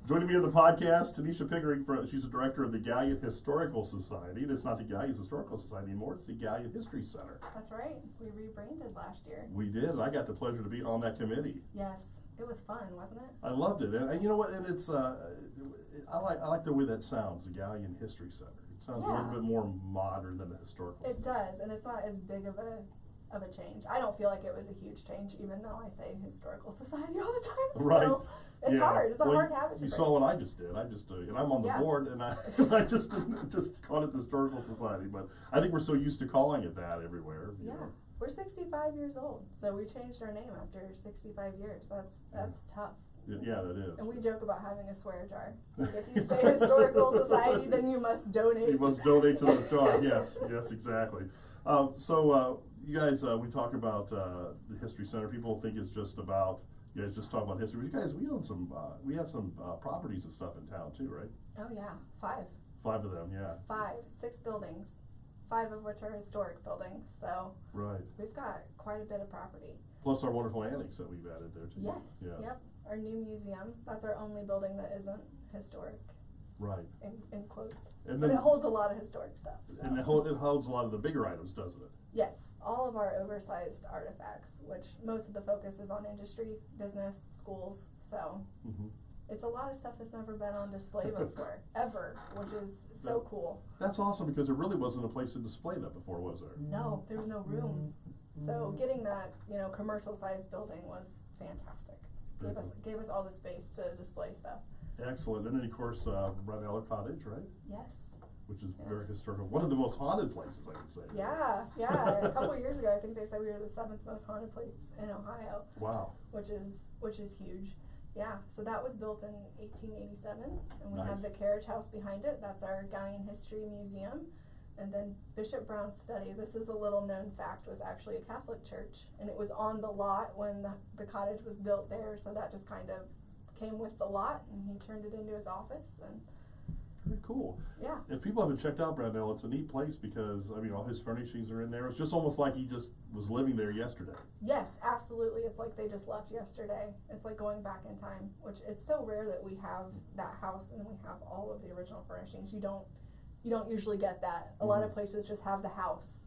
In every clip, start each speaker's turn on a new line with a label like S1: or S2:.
S1: Joining me on the podcast, Tenesha Pickering, she's the director of the Galion Historical Society. It's not the Galion Historical Society anymore, it's the Galion History Center.
S2: That's right. We rebranded last year.
S1: We did, and I got the pleasure to be on that committee.
S2: Yes, it was fun, wasn't it?
S1: I loved it, and you know what? And it's I like the way that sounds, the Galion History Center. It sounds a little bit more modern than the historical.
S2: It does, and it's not as big of a change. I don't feel like it was a huge change, even though I say historical society all the time. Still,
S1: right.
S2: It's hard. It's a hard habit to break.
S1: You saw what I just did. And I'm on the board, and I just called it the Historical Society. But I think we're so used to calling it that everywhere.
S2: Yeah. We're 65 years old, so we changed our name after 65 years. That's tough.
S1: Yeah, that is.
S2: And we joke about having a swear jar. Like if you say Historical Society, then you must donate.
S1: You must donate to the jar. Yes, exactly. So you guys, we talk about the History Center. People think it's just about, you guys just talk about history. But you guys, we own some, we have some properties and stuff in town too, right?
S2: Oh yeah, 5.
S1: 5 of them, yeah.
S2: 6 buildings, 5 of which are historic buildings. So
S1: right,
S2: we've got quite a bit of property.
S1: Plus our wonderful annex that we've added there too.
S2: Yes. Yep. Our new museum. That's our only building that isn't historic.
S1: Right.
S2: In quotes.
S1: And
S2: but it holds a lot of historic stuff. So.
S1: And it holds a lot of the bigger items, doesn't it?
S2: Yes. All of our oversized artifacts, which most of the focus is on industry, business, schools. So it's a lot of stuff that's never been on display before, ever, which is so cool. That's awesome,
S1: because there really wasn't a place to display that before, was there?
S2: No, there was no room. So getting that, commercial sized building was fantastic. Gave us all the space to display stuff.
S1: Excellent. And then of course Rednell Cottage, right?
S2: Yes.
S1: Which is very historical. One of the most haunted places, I would say.
S2: Yeah. A couple of years ago, I think they said we were the 7th most haunted place in Ohio.
S1: Wow.
S2: Which is huge. Yeah. So that was built in 1887, and we have the carriage house behind it. That's our Galion History Museum. And then Bishop Brown's study, this is a little known fact, was actually a Catholic church, and it was on the lot when the cottage was built there, so that just kind of came with the lot, and he turned it into his office. And
S1: very cool.
S2: Yeah.
S1: If people haven't checked out Rednell, it's a neat place because, all his furnishings are in there. It's just almost like he just was living there yesterday.
S2: Yes, absolutely. It's like they just left yesterday. It's like going back in time, which it's so rare that we have that house and we have all of the original furnishings. You don't usually get that. A lot of places just have the house,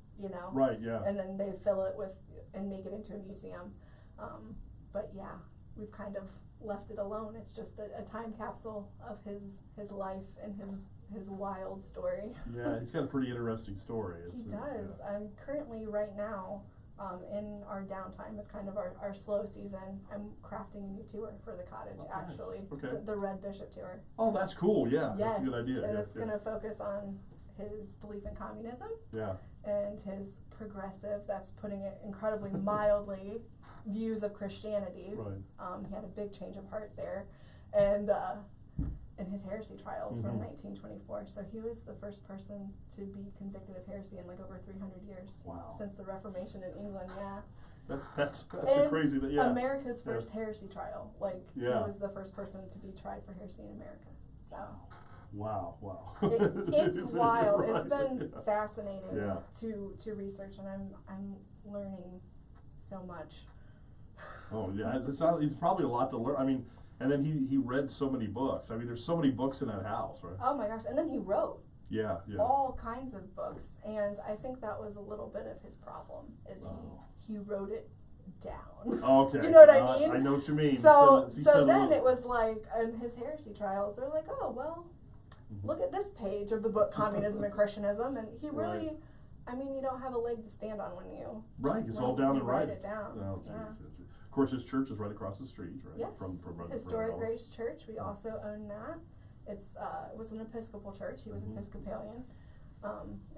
S1: Right, yeah.
S2: And then they fill it with and make it into a museum. But yeah, we've kind of left it alone. It's just a time capsule of his life and his wild story.
S1: Yeah, he's got a pretty interesting story.
S2: He does. I'm currently right now in our downtime. It's kind of our slow season. I'm crafting a new tour for the cottage, actually.
S1: Nice. Okay.
S2: The Red Bishop tour.
S1: Oh, that's cool. Yeah,
S2: yes,
S1: that's a good idea.
S2: And it's going to focus on his belief in communism.
S1: Yeah. And
S2: his progressive, that's putting it incredibly mildly, views of Christianity.
S1: Right.
S2: He had a big change of heart there. And his heresy trials from 1924. So he was the first person to be convicted of heresy in like over 300 years.
S1: Wow.
S2: Since the Reformation in England, yeah.
S1: That's a crazy thing, yeah.
S2: America's first heresy trial. Like, he was the first person to be tried for heresy in America. So.
S1: Wow.
S2: It's wild. Right. It's been fascinating to research, and I'm learning so much.
S1: Oh yeah, it's probably a lot to learn. And then he read so many books. There's so many books in that house, right?
S2: Oh my gosh! And then he wrote.
S1: Yeah.
S2: All kinds of books, and I think that was a little bit of his problem. Is he wrote it down?
S1: Okay.
S2: You know what I mean?
S1: I know what you mean.
S2: So then it was like in his heresy trials, they're like, oh well, look at this page of the book Communism and Christianism, and he really. You don't have a leg to stand on when you.
S1: Right, it's all down and
S2: write it down.
S1: Oh, geez. Of course, his church is right across the street, right?
S2: Yes.
S1: From
S2: Historic Grace Church. We also own that. It was an Episcopal church. He was Episcopalian.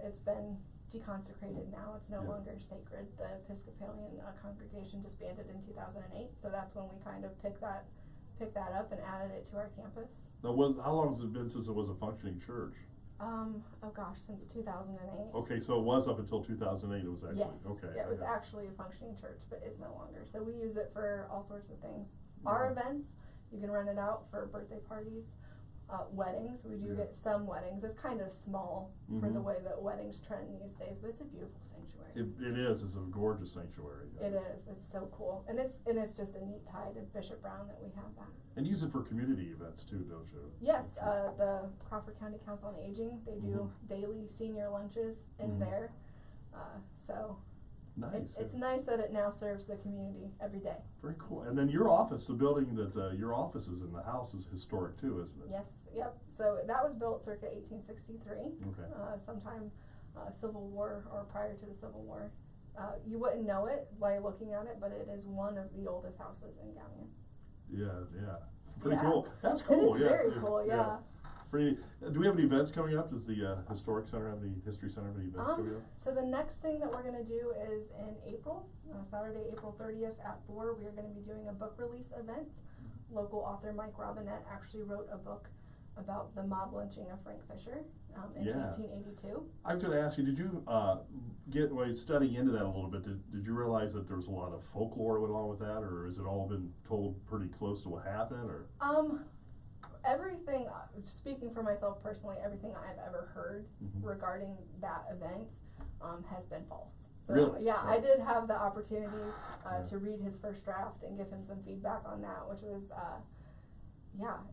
S2: It's been deconsecrated now. It's no longer sacred. The Episcopalian congregation disbanded in 2008. So that's when we kind of picked that up and added it to our campus.
S1: Now, how long has it been since it was a functioning church?
S2: Since 2008.
S1: Okay, so it was up until 2008. It was actually
S2: it was actually a functioning church, but is no longer. So we use it for all sorts of things. Our events, you can rent it out for birthday parties. weddings. We do get some weddings. It's kind of small for the way that weddings trend these days, but it's a beautiful sanctuary.
S1: It is. It's a gorgeous sanctuary.
S2: It is. It's so cool, and it's just a neat tie to Bishop Brown that we have that.
S1: And use it for community events too, don't you?
S2: Yes, the Crawford County Council on Aging, they do daily senior lunches in there. So
S1: nice.
S2: It's nice that it now serves the community every day.
S1: Very cool. And then your office, the building that your office is in, the house is historic too, isn't it?
S2: Yes. Yep. So that was built circa 1863.
S1: Okay.
S2: Sometime Civil War or prior to the Civil War. You wouldn't know it by looking at it, but it is one of the oldest houses in Galion.
S1: Yeah. Pretty cool. That's cool.
S2: It is very cool. Yeah.
S1: Pretty. Do we have any events coming up? Does the Historic Center have the History Center have any events coming up?
S2: So the next thing that we're going to do is in April, Saturday, April 30th at 4, we are going to be doing a book release event. Local author Mike Robinette actually wrote a book about the mob lynching of Frank Fisher in 1882.
S1: I was going to ask you, did you studying into that a little bit, did you realize that there was a lot of folklore went along with that, or has it all been told pretty close to what happened? Or
S2: everything, speaking for myself personally, everything I've ever heard regarding that event has been false. So
S1: really?
S2: Yeah, I did have the opportunity to read his first draft and give him some feedback on that, which was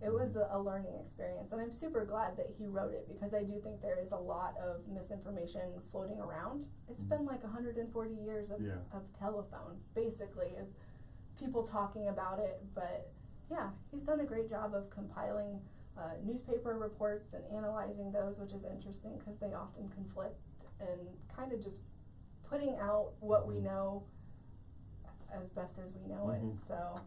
S2: it was a learning experience, and I'm super glad that he wrote it, because I do think there is a lot of misinformation floating around. It's been like 140 years of telephone, basically, of people talking about it, but yeah, he's done a great job of compiling newspaper reports and analyzing those, which is interesting because they often conflict, and kind of just putting out what we know as best as we know it. So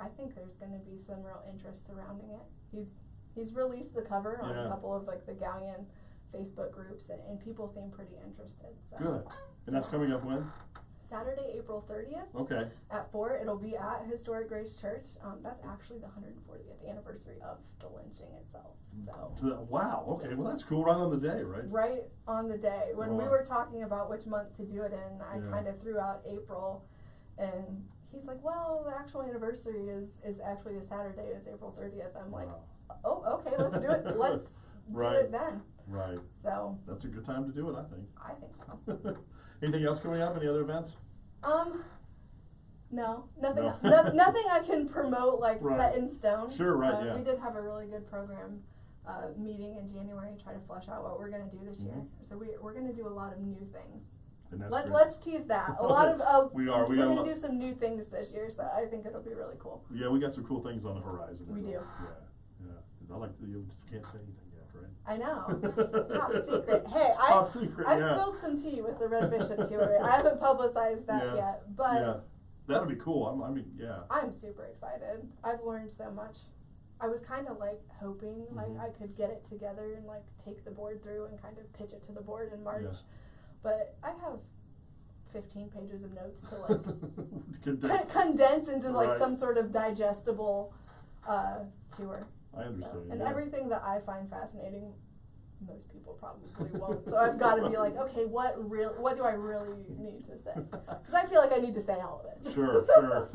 S2: I think there's going to be some real interest surrounding it. He's released the cover on a couple of like the Galion Facebook groups, and people seem pretty interested. So.
S1: Good. And that's coming up when?
S2: Saturday, April 30th.
S1: Okay.
S2: At 4, it'll be at Historic Grace Church. That's actually the 140th anniversary of the lynching itself. So.
S1: Wow. Okay. Well, that's cool. Right on the day, right?
S2: Right on the day. When we were talking about which month to do it in, I kind of threw out April, and he's like, "Well, the actual anniversary is actually a Saturday. It's April 30th." I'm like, "Oh, okay. Let's do it. Let's do it then." Right. So.
S1: That's a good time to do it, I think.
S2: I think so.
S1: Anything else coming up? Any other events?
S2: No, nothing. Nothing I can promote set in stone.
S1: Sure, right.
S2: We did have a really good program meeting in January to try to flesh out what we're going to do this year. So we're going to do a lot of new things.
S1: And that's
S2: let's tease that. A lot of
S1: we're
S2: going to do some new things this year, so I think it'll be really cool.
S1: Yeah, we got some cool things on the horizon.
S2: We do.
S1: Yeah. I like you can't say anything.
S2: I know. Top secret. Hey,
S1: top secret,
S2: I spilled some tea with the Red Bishop tour. I haven't publicized that yet, but
S1: that'll be cool.
S2: I'm super excited. I've learned so much. I was kind of hoping I could get it together and take the board through and kind of pitch it to the board in March, but I have 15 pages of notes to condense into some sort of digestible tour.
S1: I understand.
S2: And everything that I find fascinating, most people probably won't. So I've got to be okay, what do I really need to say? Because I feel like I need to say all of it.
S1: Sure.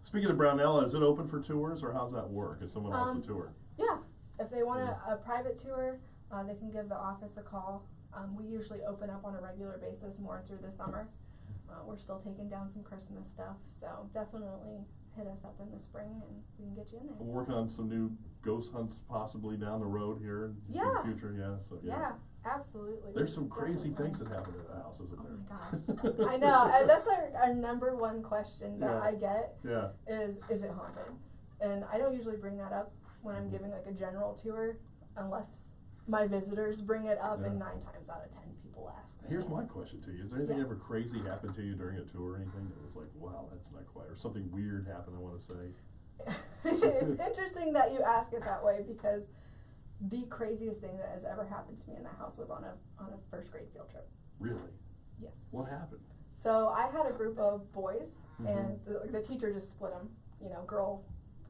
S1: Speaking of Brownell, is it open for tours, or how's that work if someone wants a tour?
S2: Yeah. If they want a private tour, they can give the office a call. We usually open up on a regular basis more through the summer. We're still taking down some Christmas stuff, so definitely hit us up in the spring and we can get you in there.
S1: We're working on some new ghost hunts possibly down the road here in the future. Yeah,
S2: absolutely.
S1: There's some crazy things that happen at the house, isn't there?
S2: Oh my gosh. I know. That's our number one question that I get is it haunted? And I don't usually bring that up when I'm giving a general tour unless my visitors bring it up, and 9 times out of 10 people ask.
S1: Here's my question to you. Is there anything ever crazy happened to you during a tour or anything that was wow, that's not quite, or something weird happened, I want to say?
S2: It's interesting that you ask it that way, because the craziest thing that has ever happened to me in that house was on a first grade field trip.
S1: Really?
S2: Yes.
S1: What happened?
S2: So I had a group of boys, and the teacher just split them, girl,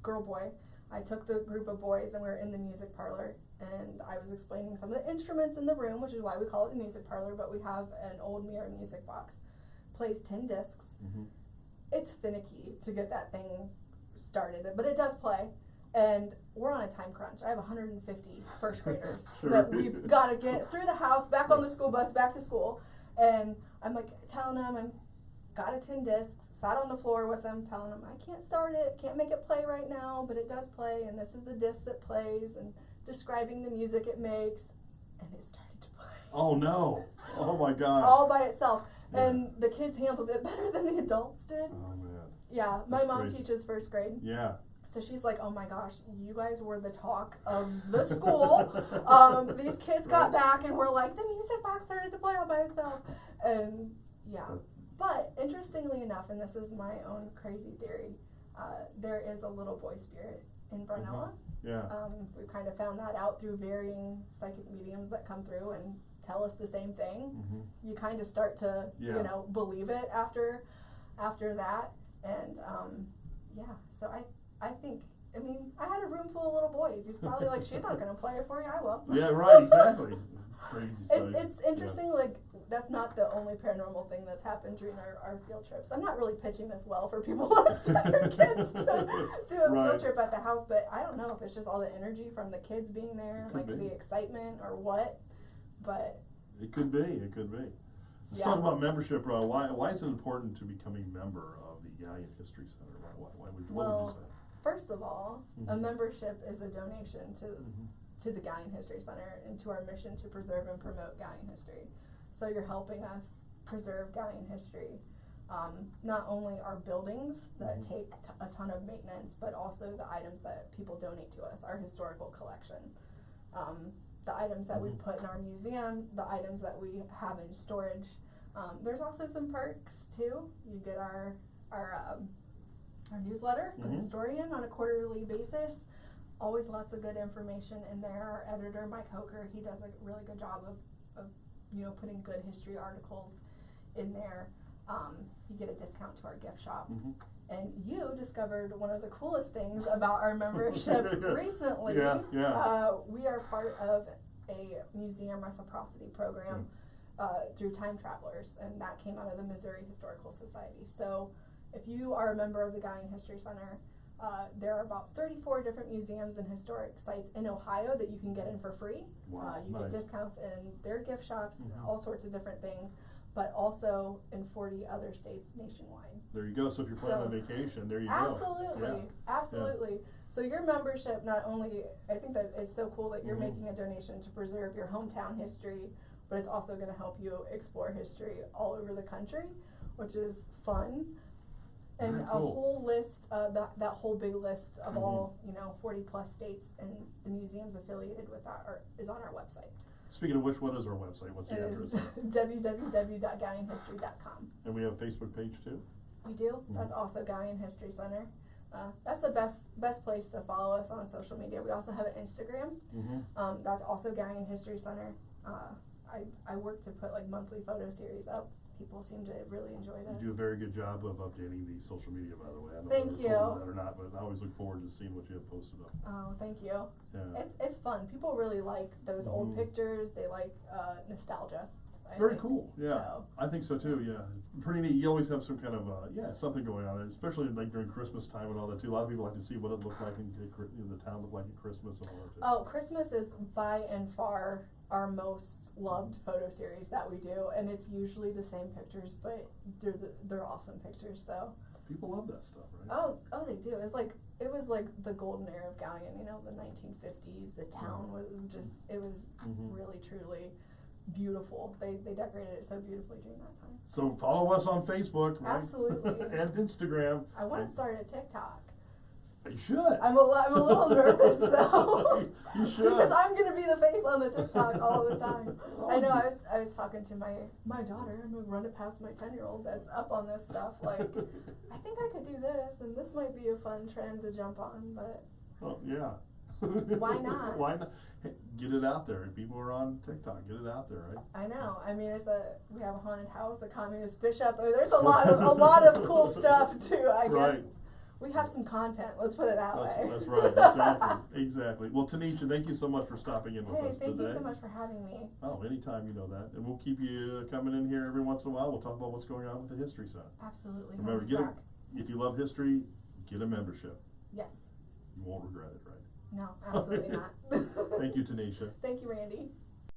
S2: boy. I took the group of boys and we were in the music parlor, and I was explaining some of the instruments in the room, which is why we call it the music parlor, but we have an old mirror music box. Plays 10 discs. It's finicky to get that thing started, but it does play. And we're on a time crunch. I have 150 first graders
S1: Sure.
S2: that we've got to get through the house, back on the school bus, back to school. And I'm like telling them I've got a 10 discs, sat on the floor with them, telling them I can't start it, can't make it play right now, but it does play, and this is the disc that plays, and describing the music it makes, and it started to play.
S1: Oh no! Oh my God!
S2: All by itself.
S1: Yeah.
S2: And the kids handled it better than the adults did.
S1: Oh man.
S2: Yeah, my
S1: That's
S2: mom
S1: crazy.
S2: teaches first grade.
S1: Yeah.
S2: So she's like, oh my gosh, you guys were the talk of the school. These kids got back and were like, the music box started to play all by itself. And yeah, but interestingly enough, and this is my own crazy theory, there is a little boy spirit in Brunella.
S1: Yeah.
S2: We've kind of found that out through varying psychic mediums that come through and tell us the same thing. You kind of start to, you know, believe it after that. And yeah, so I think, I mean, I had a room full of little boys. He's probably like, she's not going to play it for you, I will.
S1: Yeah, right, exactly. Crazy stuff.
S2: It's interesting, like, that's not the only paranormal thing that's happened during our field trips. I'm not really pitching this well for people who want to send their kids to do a field trip at the house, but I don't know if it's just all the energy from the kids being there, like the excitement or what, but.
S1: It could be, it could be. Let's talk about membership. Why is it important to becoming a member of the Galion History Center? What would you say?
S2: First of all, a membership is a donation to the Galion History Center and to our mission to preserve and promote Galion history. So you're helping us preserve Galion history. Not only our buildings that take a ton of maintenance, but also the items that people donate to us, our historical collection. The items that we put in our museum, the items that we have in storage. There's also some perks too. You get our newsletter, The Historian, on a quarterly basis. Always lots of good information in there. Our editor, Mike Hoker, he does a really good job of you know, putting good history articles in there. You get a discount to our gift shop. And you discovered one of the coolest things about our membership recently. We are part of a museum reciprocity program through Time Travelers, and that came out of the Missouri Historical Society. So if you are a member of the Galion History Center, there are about 34 different museums and historic sites in Ohio that you can get in for free. You get discounts in their gift shops, all sorts of different things, but also in 40 other states nationwide. There
S1: you go. So if you're planning on vacation, there you
S2: go. Absolutely. So your membership not only, I think that it's so cool that you're making a donation to preserve your hometown history, but it's also going to help you explore history all over the country, which is fun. And a whole list, that whole big list of all, 40 plus states and the museums affiliated with that is on our website.
S1: Speaking of which, what is our website? What's the address?
S2: www.galionhistory.com.
S1: And we have a Facebook page too?
S2: We do. That's also Galion History Center. That's the best place to follow us on social media. We also have an Instagram. That's also Galion History Center. I work to put like monthly photo series up. People seem to really enjoy this.
S1: You do a very good job of updating the social media, by the way. I don't
S2: Thank
S1: know if
S2: you.
S1: I told you that or not, but I always look forward to seeing what you have posted up.
S2: Oh, thank you.
S1: Yeah.
S2: It's fun. People really like those old pictures. They like nostalgia.
S1: Very cool. Yeah,
S2: so.
S1: I think so too. Yeah, pretty neat. You always have some kind of something going on, especially like during Christmas time and all that too. A lot of people like to see what it looked like in the town looked like at Christmas and all that too.
S2: Oh, Christmas is by and far our most loved photo series that we do, and it's usually the same pictures, but they're awesome pictures. So
S1: people love that stuff, right?
S2: Oh, they do. It was like the golden era of Galion. The 1950s. The town was just really truly beautiful. They decorated it so beautifully during that time.
S1: So follow us on Facebook, right?
S2: Absolutely.
S1: And Instagram.
S2: I want to start a TikTok.
S1: You should.
S2: I'm a little nervous though.
S1: You should.
S2: Because I'm gonna be the face on the TikTok all the time. I know. I was talking to my daughter. I'm gonna run it past my 10-year-old that's up on this stuff. Like, I think I could do this, and this might be a fun trend to jump on. But
S1: yeah.
S2: Why not?
S1: Why not? Hey, get it out there. People are on TikTok. Get it out there, right?
S2: I know. I mean, we have a haunted house, a communist bishop. I mean, there's a lot of cool stuff too. I guess. We have some content, let's put it that way.
S1: That's right, exactly. Well, Tenesha, thank you so much for stopping in with us today.
S2: Thank you so much for having me.
S1: Oh, anytime, you know that. And we'll keep you coming in here every once in a while. We'll talk about what's going on with the History Center.
S2: Absolutely.
S1: Remember, if you love history, get a membership.
S2: Yes.
S1: You won't regret it, right?
S2: No, absolutely not.
S1: Thank you, Tenesha.
S2: Thank you, Randy.